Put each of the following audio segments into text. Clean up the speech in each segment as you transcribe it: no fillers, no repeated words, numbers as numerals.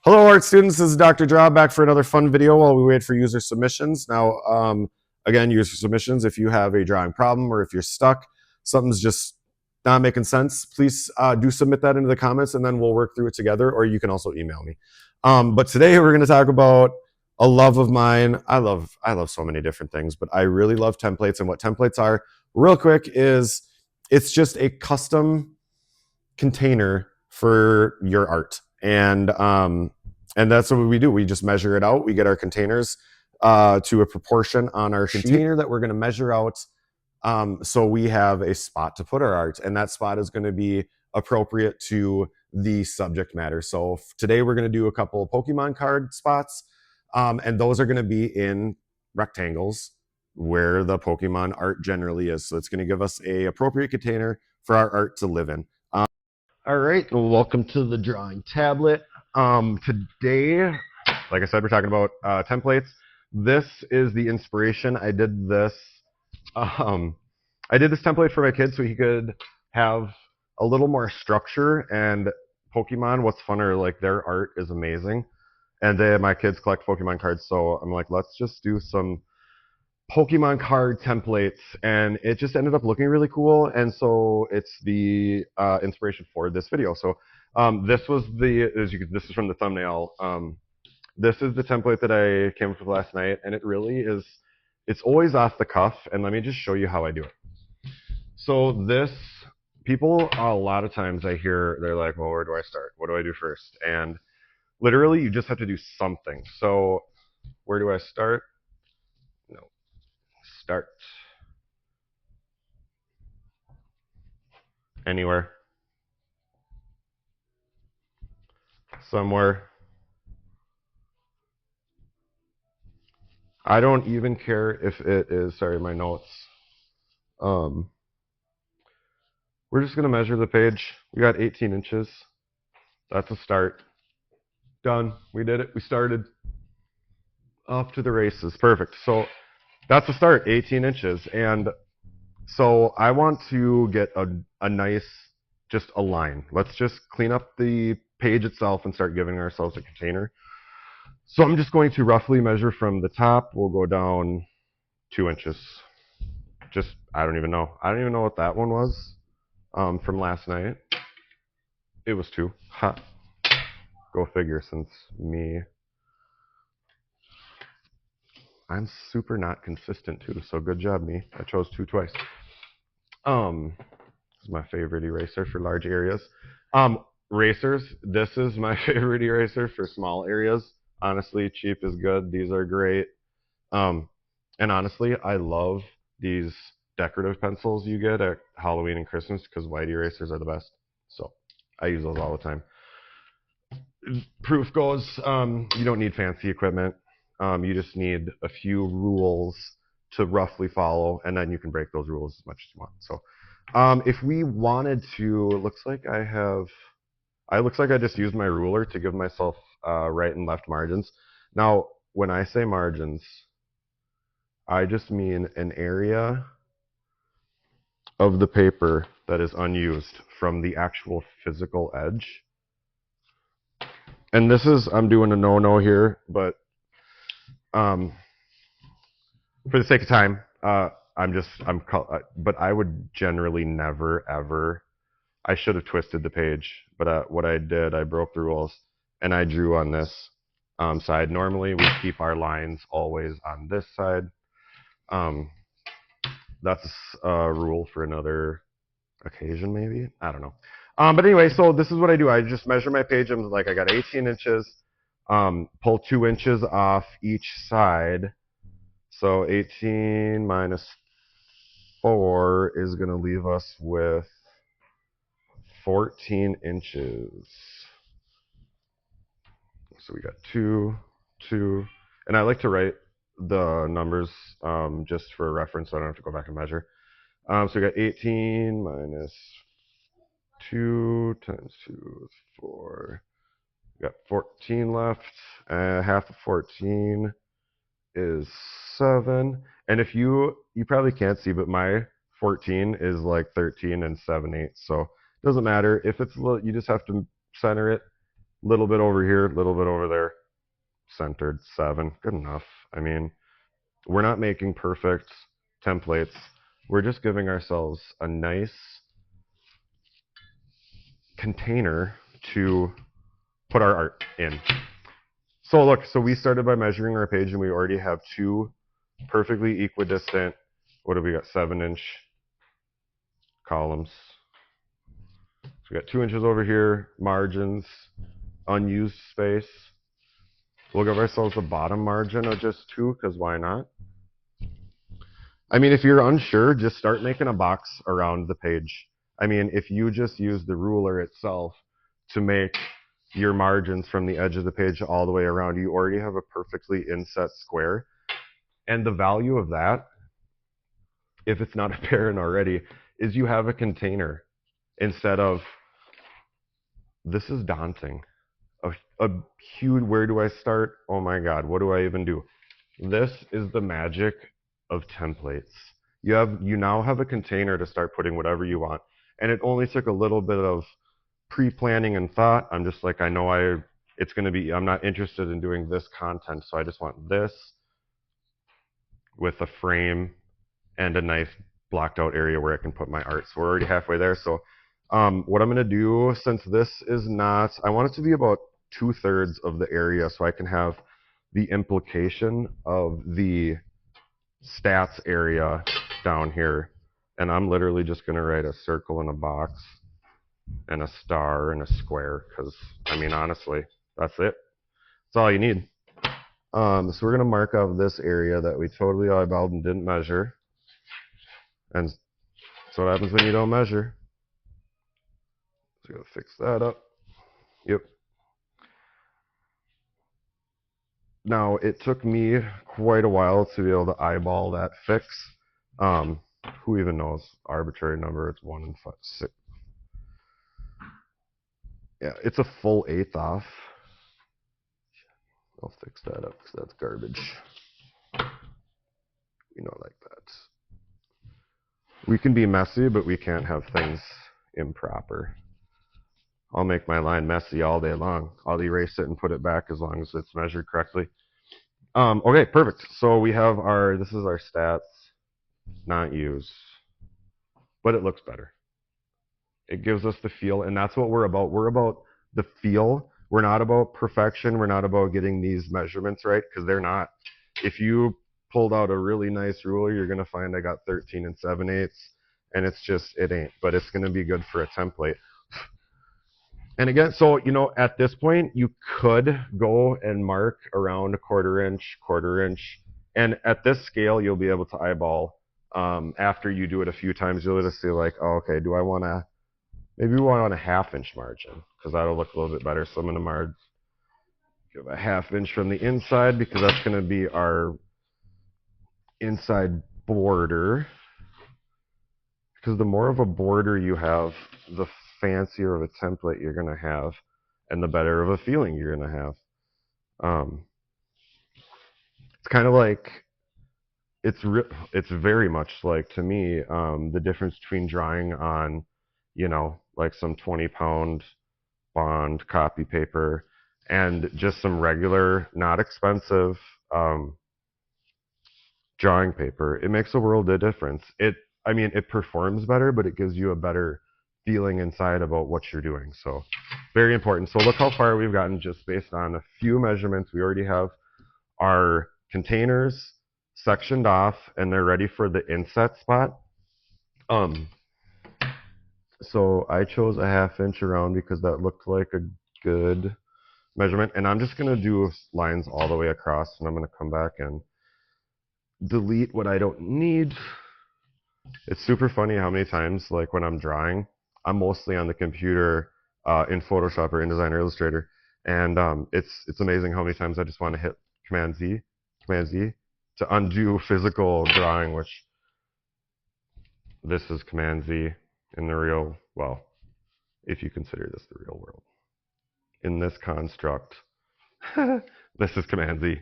Hello, art students. This is Dr. Draw back for another fun video while we wait for user submissions. Now, again, user submissions, if you have a drawing problem or if you're stuck, something's just not making sense, please do submit that into the comments and then we'll work through it together, or you can also email me. But today we're going to talk about a love of mine. I love so many different things, but I really love templates. And what templates are, real quick, is it's just a custom container for your art. And that's what we do. We just measure it out. We get our containers to a proportion on our container that we're going to measure out. So we have a spot to put our art, and that spot is going to be appropriate to the subject matter. So today we're going to do a couple of Pokemon card spots, and those are going to be in rectangles where the Pokemon art generally is. So it's going to give us a appropriate container for our art to live in. All right, well, welcome to the drawing tablet. Today, like I said, we're talking about templates. This is the inspiration. I did this template for my kid so he could have a little more structure. And Pokemon, what's funner, like their art is amazing. And my kids collect Pokemon cards, so I'm like, let's just do some Pokemon card templates, and it just ended up looking really cool, and so it's the inspiration for this video. So this was this is from the thumbnail. This is the template that I came up with last night, and it really is, it's always off the cuff, and let me just show you how I do it. So people, a lot of times I hear, they're like, well, where do I start? What do I do first? And literally, you just have to do something. So where do I start? No. Start. Anywhere. Somewhere. I don't even care if it is, sorry, my notes. We're just going to measure the page. We got 18 inches. That's a start. Done. We did it. We started. Off to the races. Perfect. So that's a start, 18 inches. And so I want to get a nice, just a line. Let's just clean up the page itself and start giving ourselves a container. So I'm just going to roughly measure from the top. We'll go down 2 inches. I don't even know. I don't even know what that one was from last night. It was 2. Ha. Go figure, since I'm super not consistent too, so good job, me. I chose 2 twice. This is my favorite eraser for large areas. Racers, this is my favorite eraser for small areas. Honestly, cheap is good. These are great. And honestly, I love these decorative pencils you get at Halloween and Christmas because white erasers are the best. So I use those all the time. Proof goes, you don't need fancy equipment. You just need a few rules to roughly follow, and then you can break those rules as much as you want. So if we wanted to, it looks like I just used my ruler to give myself right and left margins. Now, when I say margins, I just mean an area of the paper that is unused from the actual physical edge. And this is, I'm doing a no-no here, but for the sake of time, but I would generally never, ever, I should have twisted the page, but what I did, I broke the rules, and I drew on this side. Normally, we keep our lines always on this side. That's a rule for another occasion, maybe? I don't know. But anyway, so this is what I do. I just measure my page. I'm like, I got 18 inches. Pull 2 inches off each side. So 18 minus 4 is going to leave us with 14 inches. So we got 2, 2. And I like to write the numbers just for reference so I don't have to go back and measure. So we got 18 minus 2 times 2 is 4. We got 14 left. Half of 14 is 7. And if you probably can't see, but my 14 is like 13 and 7/8. So it doesn't matter if it's a little, you just have to center it. Little bit over here, little bit over there. Centered, 7, good enough. I mean, we're not making perfect templates. We're just giving ourselves a nice container to put our art in. So look, so we started by measuring our page and we already have 2 perfectly equidistant, what have we got, 7-inch columns. So we got 2 inches over here, margins, unused space. We'll give ourselves a bottom margin of just 2, because why not? I mean, if you're unsure, just start making a box around the page. I mean, if you just use the ruler itself to make your margins from the edge of the page all the way around, you already have a perfectly inset square. And the value of that, if it's not apparent already, is you have a container instead of, this is daunting. A huge, where do I start? Oh my God, what do I even do? This is the magic of templates. You now have a container to start putting whatever you want. And it only took a little bit of pre-planning and thought. I'm just like, I know it's going to be, I'm not interested in doing this content, so I just want this with a frame and a nice blocked out area where I can put my art. So we're already halfway there. So what I'm going to do, since this is not, I want it to be about 2/3 of the area so I can have the implication of the stats area down here. And I'm literally just going to write a circle and a box and a star and a square, because, I mean, honestly, that's it. That's all you need. So we're going to mark out this area that we totally eyeballed and didn't measure. And so what happens when you don't measure. So we're going to fix that up. Yep. Now, it took me quite a while to be able to eyeball that fix. Who even knows? Arbitrary number, it's 1 and 5, 6. Yeah, it's a full 1/8 off. I'll fix that up because that's garbage. You know, like that. We can be messy, but we can't have things improper. I'll make my line messy all day long. I'll erase it and put it back as long as it's measured correctly. Okay, perfect. So we have this is our stats, not used, but it looks better. It gives us the feel, and that's what we're about. We're about the feel. We're not about perfection. We're not about getting these measurements right, because they're not. If you pulled out a really nice ruler, you're going to find I got 13 7/8, and it's just, it ain't. But it's going to be good for a template. And again, so, you know, at this point, you could go and mark around a 1/4 inch. And at this scale, you'll be able to eyeball. After you do it a few times, you'll just see like, oh, okay, do I want to, maybe we want a 1/2 inch margin, because that'll look a little bit better. So I'm going to give a 1/2 inch from the inside, because that's going to be our inside border. Because the more of a border you have, the fancier of a template you're going to have, and the better of a feeling you're going to have. It's kind of like, it's very much like, to me, the difference between drawing on, you know, like some 20-pound bond copy paper and just some regular, not expensive drawing paper. It makes a world of difference. I mean, it performs better, but it gives you a better feeling inside about what you're doing. So very important. So look how far we've gotten just based on a few measurements. We already have our containers sectioned off, and they're ready for the inset spot. So I chose a 1/2 inch around because that looked like a good measurement. And I'm just going to do lines all the way across, and I'm going to come back and delete what I don't need. It's super funny how many times, like when I'm drawing, I'm mostly on the computer in Photoshop or InDesign or Illustrator, and it's amazing how many times I just want to hit Command Z to undo physical drawing, which this is Command Z in the real, well, if you consider this the real world. In this construct, this is Command Z.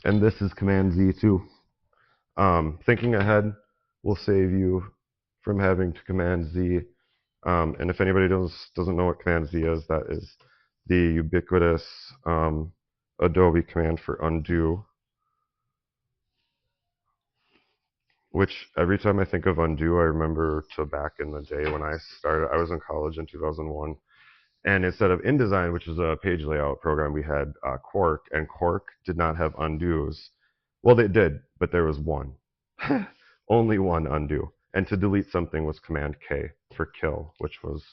And this is Command Z too. Thinking ahead will save you from having to Command Z And if anybody doesn't know what Command Z is, that is the ubiquitous Adobe command for undo, which every time I think of undo, I remember to back in the day when I started. I was in college in 2001, and instead of InDesign, which is a page layout program, we had Quark, and Quark did not have undos. Well, they did, but there was one. Only one undo. And to delete something was Command K for kill, which was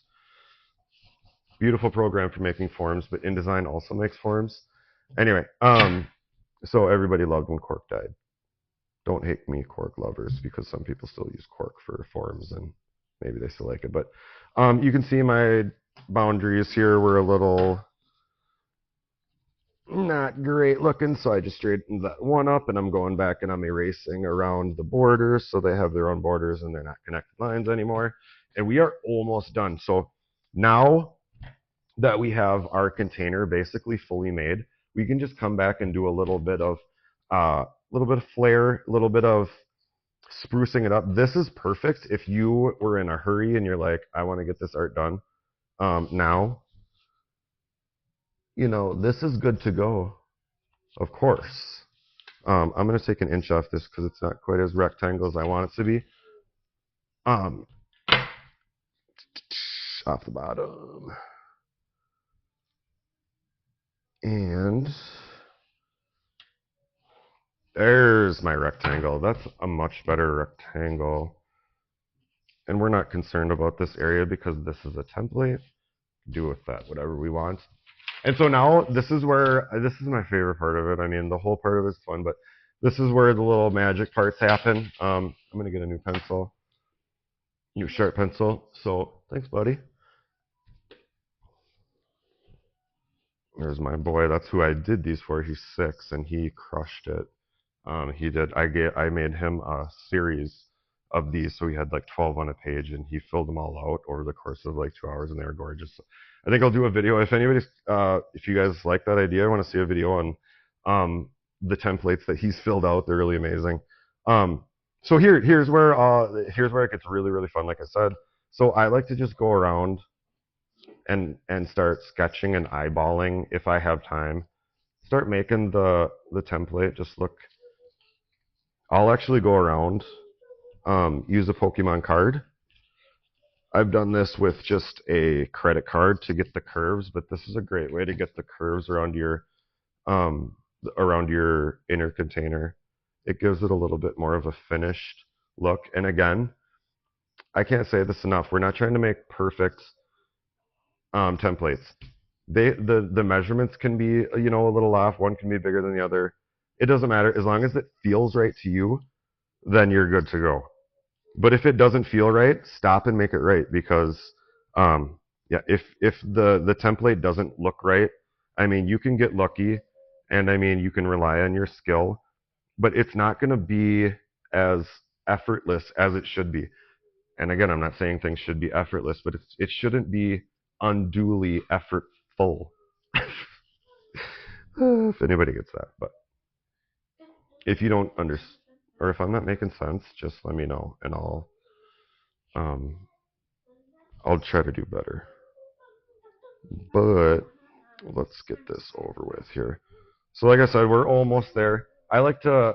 a beautiful program for making forms, but InDesign also makes forms. Anyway, so everybody loved when Quark died. Don't hate me, Quark lovers, because some people still use Quark for forms, and maybe they still like it. But you can see my boundaries here were a little not great looking, so I just straightened that one up, and I'm going back and I'm erasing around the borders so they have their own borders and they're not connected lines anymore. And we are almost done. So now that we have our container basically fully made, we can just come back and do a little bit of flair, a little bit of sprucing it up. This is perfect if you were in a hurry and you're like, I want to get this art done now. You know, this is good to go. Of course. I'm going to take an inch off this because it's not quite as rectangle as I want it to be. Off the bottom. And there's my rectangle. That's a much better rectangle. And we're not concerned about this area because this is a template. Do with that whatever we want. And so now this is my favorite part of it. I mean, the whole part of it's fun, but this is where the little magic parts happen. I'm going to get a new pencil, new sharp pencil. So thanks, buddy. There's my boy. That's who I did these for. He's 6 and he crushed it. I made him a series of these, so he had like 12 on a page, and he filled them all out over the course of like 2 hours, and they were gorgeous. I think I'll do a video if you guys like that idea. I want to see a video on the templates that he's filled out. They're really amazing. So here's where it gets really, really fun. Like I said, so I like to just go around and start sketching and eyeballing if I have time. Start making the template. Just look. I'll actually go around, use a Pokemon card. I've done this with just a credit card to get the curves, but this is a great way to get the curves around your inner container. It gives it a little bit more of a finished look. And again, I can't say this enough. We're not trying to make perfect templates. The measurements can be, you know, a little off. One can be bigger than the other. It doesn't matter. As long as it feels right to you, then you're good to go. But if it doesn't feel right, stop and make it right, because yeah, if the template doesn't look right, I mean, you can get lucky, and I mean, you can rely on your skill, but it's not going to be as effortless as it should be. And again, I'm not saying things should be effortless, but it shouldn't be unduly effortful. If anybody gets that. But if you don't understand, or if I'm not making sense, just let me know, and I'll try to do better. But let's get this over with here. So like I said, we're almost there. I like to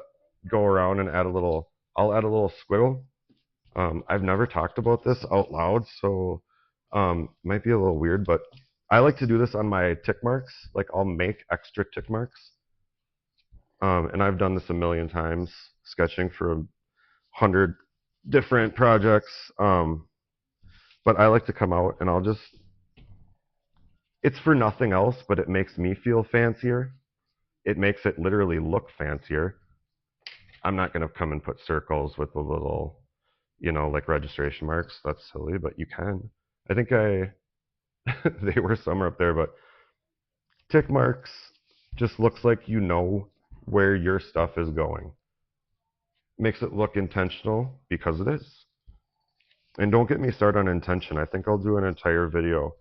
go around and I'll add a little squiggle. I've never talked about this out loud, so might be a little weird, but I like to do this on my tick marks. Like, I'll make extra tick marks. And I've done this a million times, sketching for 100 different projects. But I like to come out and it's for nothing else, but it makes me feel fancier. It makes it literally look fancier. I'm not going to come and put circles with the little, you know, like registration marks. That's silly, but you can. I think they were somewhere up there, but tick marks just looks like you know where your stuff is going. Makes it look intentional, because it is. And don't get me started on intention. I think I'll do an entire video,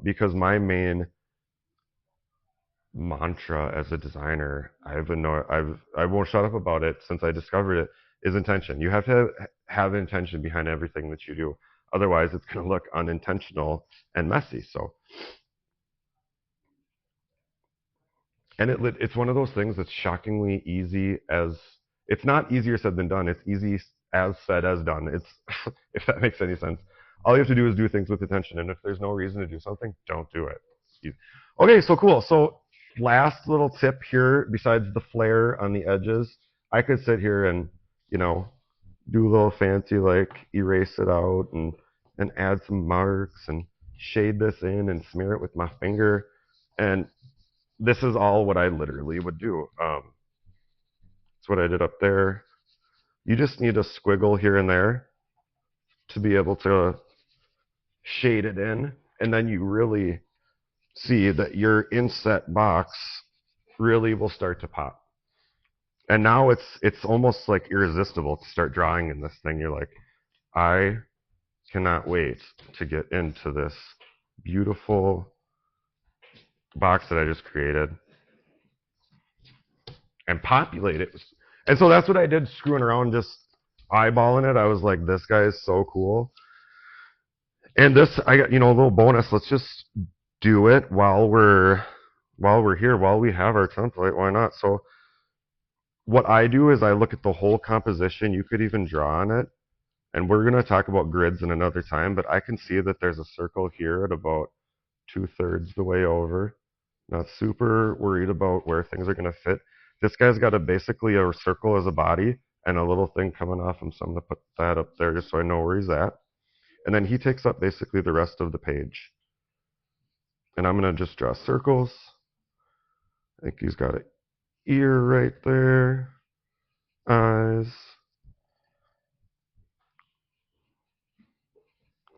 because my main mantra as a designer, I won't shut up about it since I discovered it, is intention. You have to have intention behind everything that you do. Otherwise, it's going to look unintentional and messy. So, and it's one of those things that's shockingly easy as, it's not easier said than done. It's easy as said as done. It's, if that makes any sense. All you have to do is do things with attention. And if there's no reason to do something, don't do it. Okay, so cool. So last little tip here, besides the flare on the edges, I could sit here and, you know, do a little fancy, like erase it out and add some marks and shade this in and smear it with my finger. And this is all what I literally would do. That's what I did up there. You just need a squiggle here and there to be able to shade it in, and then you really see that your inset box really will start to pop. And now it's almost like irresistible to start drawing in this thing. You're like, I cannot wait to get into this beautiful box that I just created and populate it. And so that's what I did, screwing around, just eyeballing it. I was like, this guy is so cool. And this, I got, a little bonus. Let's just do it while we're here, while we have our template. Why not? So what I do is I look at the whole composition. You could even draw on it. And we're going to talk about grids in another time, but I can see that there's a circle here at about 2/3 the way over. Not super worried about where things are going to fit. This guy's got basically a circle as a body and a little thing coming off him, so I'm going to put that up there just so I know where he's at. And then he takes up basically the rest of the page. And I'm going to just draw circles. I think he's got an ear right there, eyes.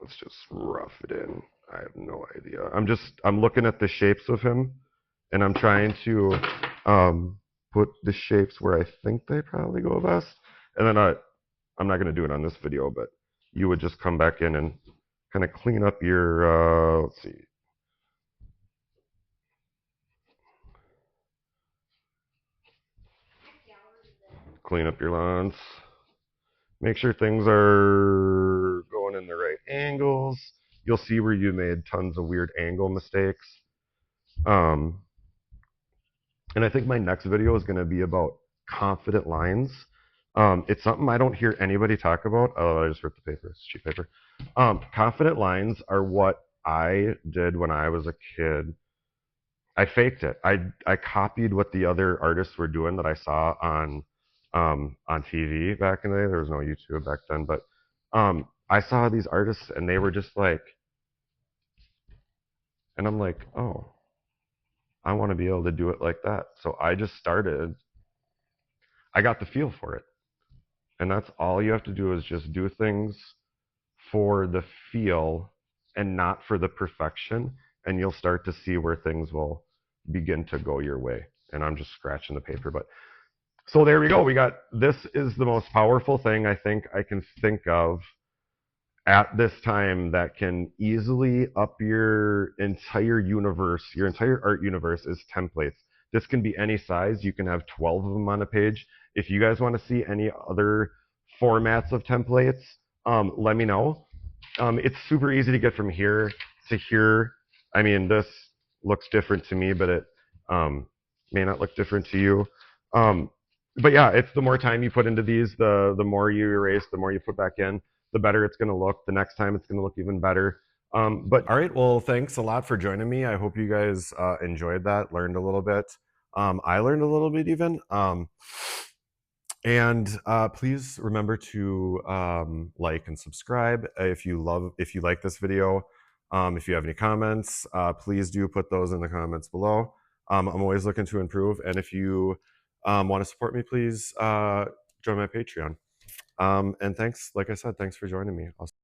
Let's just rough it in. I have no idea. I'm looking at the shapes of him, and I'm trying to put the shapes where I think they probably go best. And then I'm not going to do it on this video, but you would just come back in and kind of clean up your, let's see. Clean up your lines. Make sure things are going in the right angles. You'll see where you made tons of weird angle mistakes. And I think my next video is going to be about confident lines. It's something I don't hear anybody talk about. Oh, I just ripped the paper. It's cheap paper. Confident lines are what I did when I was a kid. I faked it. I copied what the other artists were doing that I saw on TV back in the day. There was no YouTube back then, but I saw these artists and they were just like, and I'm like, oh, I want to be able to do it like that. So I just started. I got the feel for it. And that's all you have to do, is just do things for the feel and not for the perfection. And you'll start to see where things will begin to go your way. And I'm just scratching the paper, but so there we go. This is the most powerful thing I think I can think of at this time that can easily up your entire universe. Your entire art universe is templates. This can be any size. You can have 12 of them on a page. If you guys want to see any other formats of templates, let me know. It's super easy to get from here to here. I mean, this looks different to me, but it may not look different to you. But yeah, it's the more time you put into these, the more you erase, the more you put back in, the better it's going to look. The next time it's going to look even better. But all right, well, thanks a lot for joining me. I hope you guys enjoyed that, learned a little bit. I learned a little bit even. And please remember to like and subscribe if you like this video. If you have any comments, please do put those in the comments below. I'm always looking to improve. And if you want to support me, please join my Patreon. And thanks, like I said, thanks for joining me.